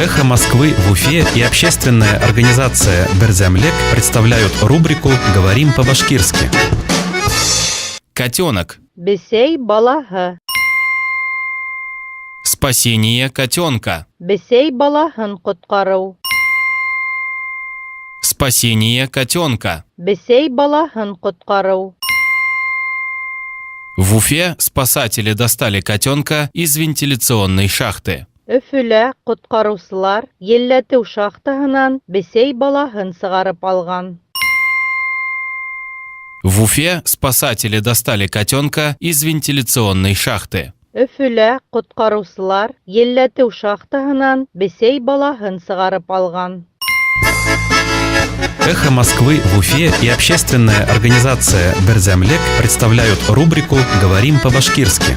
Эхо Москвы в Уфе и общественная организация Берзямлек представляют рубрику «Говорим по-башкирски». Котенок. Бесей балаһы. Спасение котенка. Бесей балаһын ҡотҡарыу. Спасение котенка. Бесей балаһын ҡотҡарыу. В Уфе спасатели достали котенка из вентиляционной шахты. Өфөлә ҡотҡарыусылар елләтеү шахтаһынан бесей балаһын сығарып алған. В Уфе спасатели достали котенка из вентиляционной шахты. Өфөлә ҡотҡарыусылар елләтеү шахтаһынан бесей балаһын сығарып алған. Эхо Москвы в Уфе и общественная организация Берзямлек представляют рубрику «Говорим по-башкирски».